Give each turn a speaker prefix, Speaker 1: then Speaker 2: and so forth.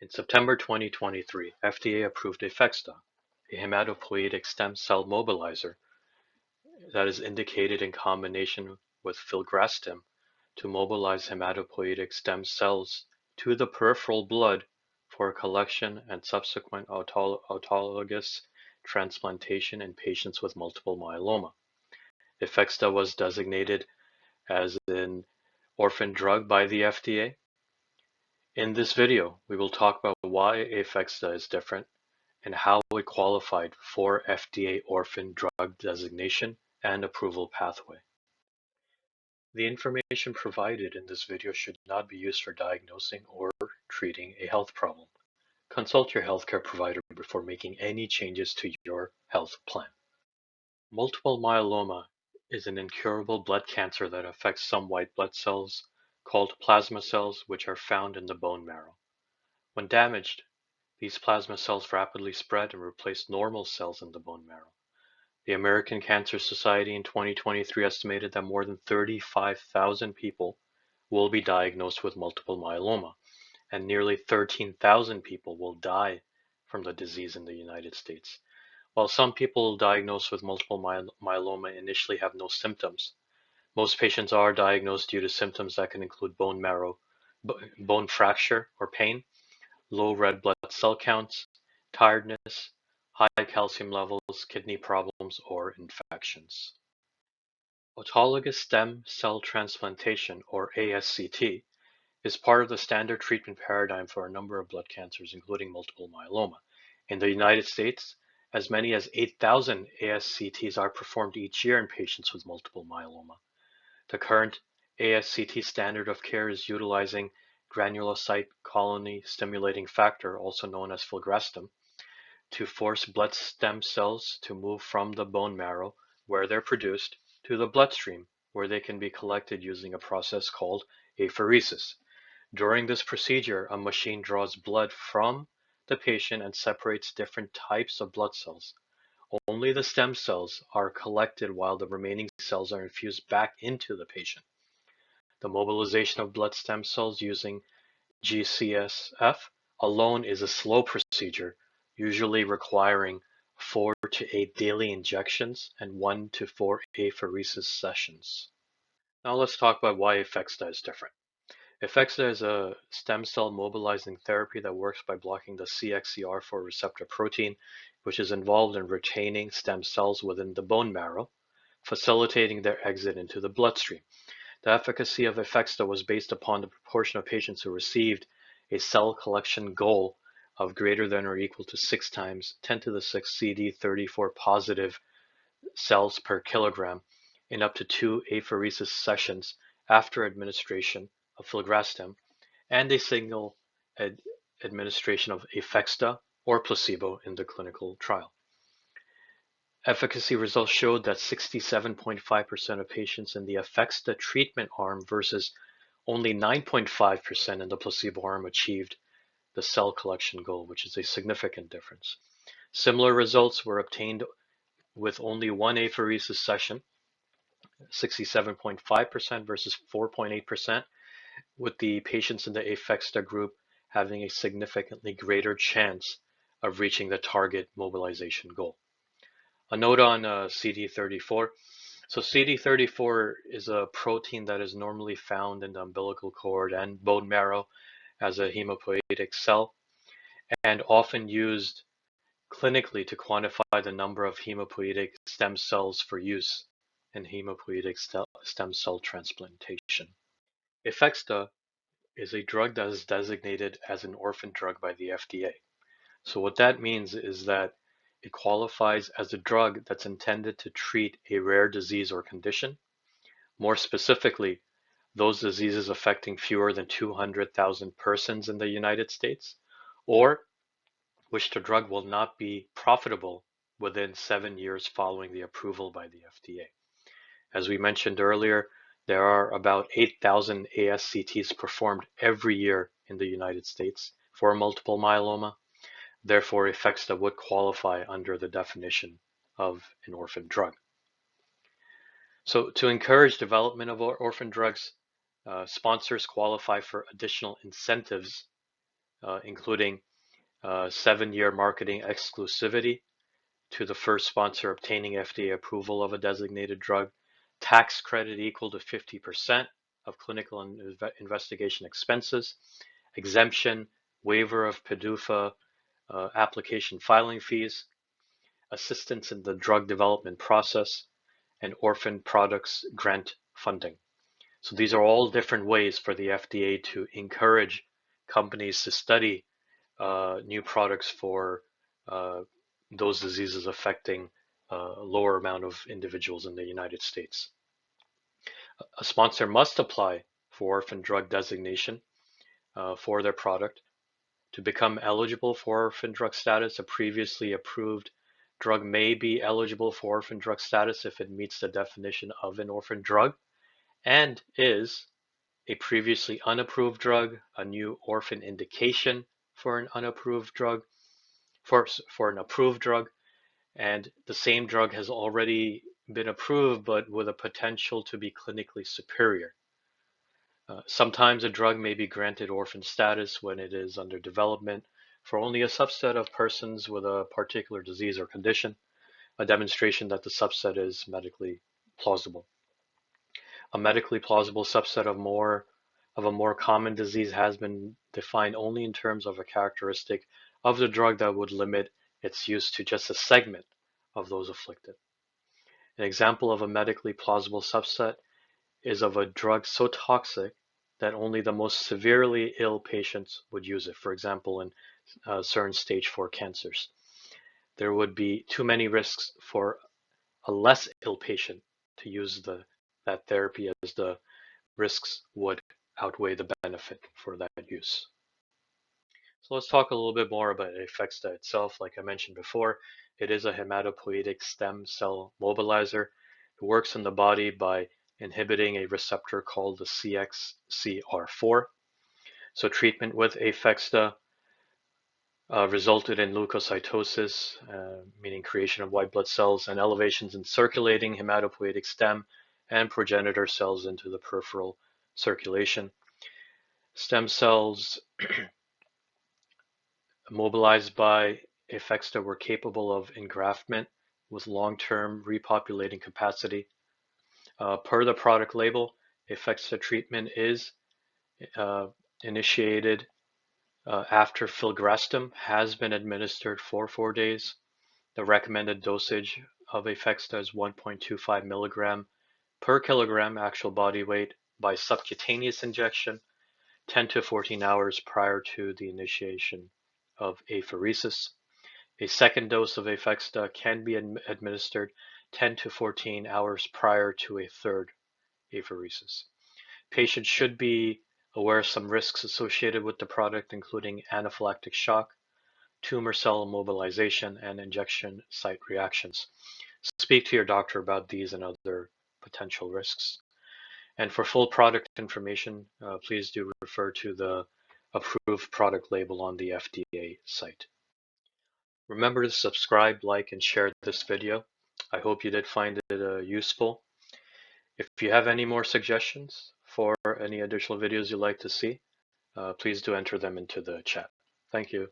Speaker 1: In September 2023, FDA approved Aphexda, a hematopoietic stem cell mobilizer that is indicated in combination with filgrastim to mobilize hematopoietic stem cells to the peripheral blood for collection and subsequent autologous transplantation in patients with multiple myeloma. Aphexda was designated as an orphan drug by the FDA. In this video, we will talk about why Aphexda is different and how it qualified for FDA Orphan Drug designation and approval pathway. The information provided in this video should not be used for diagnosing or treating a health problem. Consult your healthcare provider before making any changes to your health plan. Multiple myeloma is an incurable blood cancer that affects some white blood cells called plasma cells, which are found in the bone marrow. When damaged, these plasma cells rapidly spread and replace normal cells in the bone marrow. The American Cancer Society in 2023 estimated that more than 35,000 people will be diagnosed with multiple myeloma, and nearly 13,000 people will die from the disease in the United States. While some people diagnosed with multiple myeloma initially have no symptoms, most patients are diagnosed due to symptoms that can include bone fracture or pain, low red blood cell counts, tiredness, high calcium levels, kidney problems, or infections. Autologous stem cell transplantation, or ASCT, is part of the standard treatment paradigm for a number of blood cancers, including multiple myeloma. In the United States, as many as 8,000 ASCTs are performed each year in patients with multiple myeloma. The current ASCT standard of care is utilizing granulocyte colony stimulating factor, also known as filgrastim, to force blood stem cells to move from the bone marrow, where they're produced, to the bloodstream, where they can be collected using a process called apheresis. During this procedure, a machine draws blood from the patient and separates different types of blood cells. Only the stem cells are collected while the remaining cells are infused back into the patient. The mobilization of blood stem cells using G-CSF alone is a slow procedure, usually requiring 4 to 8 daily injections and 1 to 4 apheresis sessions. Now let's talk about why Aphexda is different. Aphexda is a stem cell mobilizing therapy that works by blocking the CXCR4 receptor protein, which is involved in retaining stem cells within the bone marrow, facilitating their exit into the bloodstream. The efficacy of Aphexda was based upon the proportion of patients who received a cell collection goal of greater than or equal to 6 times 10 to the 6 CD34 positive cells per kilogram in up to 2 apheresis sessions after administration of filgrastim and a single administration of Aphexda or placebo in the clinical trial. Efficacy results showed that 67.5% of patients in the Aphexda treatment arm versus only 9.5% in the placebo arm achieved the cell collection goal, which is a significant difference. Similar results were obtained with only one apheresis session, 67.5% versus 4.8%, with the patients in the Aphexda group having a significantly greater chance of reaching the target mobilization goal. A note on CD34. So CD34 is a protein that is normally found in the umbilical cord and bone marrow as a hematopoietic cell and often used clinically to quantify the number of hematopoietic stem cells for use in hematopoietic stem cell transplantation. Aphexda is a drug that is designated as an orphan drug by the FDA. So what that means is that it qualifies as a drug that's intended to treat a rare disease or condition, more specifically, those diseases affecting fewer than 200,000 persons in the United States, or which the drug will not be profitable within 7 years following the approval by the FDA. As we mentioned earlier, there are about 8,000 ASCTs performed every year in the United States for multiple myeloma. Therefore, Aphexda would qualify under the definition of an orphan drug. So to encourage development of orphan drugs, sponsors qualify for additional incentives including 7-year marketing exclusivity to the first sponsor obtaining FDA approval of a designated drug, tax credit equal to 50% of clinical and investigation expenses, exemption, waiver of PDUFA application filing fees, assistance in the drug development process, and orphan products grant funding. So these are all different ways for the FDA to encourage companies to study new products for those diseases affecting a lower amount of individuals in the United States. A sponsor must apply for orphan drug designation for their product. To become eligible for orphan drug status, a previously approved drug may be eligible for orphan drug status if it meets the definition of an orphan drug and is a previously unapproved drug, a new orphan indication for an unapproved drug, for an approved drug, and the same drug has already been approved but with a potential to be clinically superior. Sometimes a drug may be granted orphan status when it is under development for only a subset of persons with a particular disease or condition, a demonstration that the subset is medically plausible. A medically plausible subset of a more common disease has been defined only in terms of a characteristic of the drug that would limit its use to just a segment of those afflicted. An example of a medically plausible subset is of a drug so toxic that only the most severely ill patients would use it. For example, in certain stage 4 cancers. There would be too many risks for a less ill patient to use that therapy, as the risks would outweigh the benefit for that use. So let's talk a little bit more about Aphexda itself. Like I mentioned before, it is a hematopoietic stem cell mobilizer. It works in the body by inhibiting a receptor called the CXCR4. So treatment with Aphexda resulted in leukocytosis, meaning creation of white blood cells, and elevations in circulating hematopoietic stem and progenitor cells into the peripheral circulation. Stem cells mobilized by Aphexda were capable of engraftment with long-term repopulating capacity. Per the product label, Aphexda treatment is initiated after filgrastim has been administered for 4 days. The recommended dosage of Aphexda is 1.25 milligram per kilogram actual body weight by subcutaneous injection 10 to 14 hours prior to the initiation of apheresis. A second dose of Aphexda can be administered 10 to 14 hours prior to a third apheresis. Patients should be aware of some risks associated with the product, including anaphylactic shock, tumor cell mobilization, and injection site reactions. Speak to your doctor about these and other potential risks. And for full product information, please do refer to the approved product label on the FDA site. Remember to subscribe, like, and share this video. I hope you did find it useful. If you have any more suggestions for any additional videos you'd like to see, please do enter them into the chat. Thank you.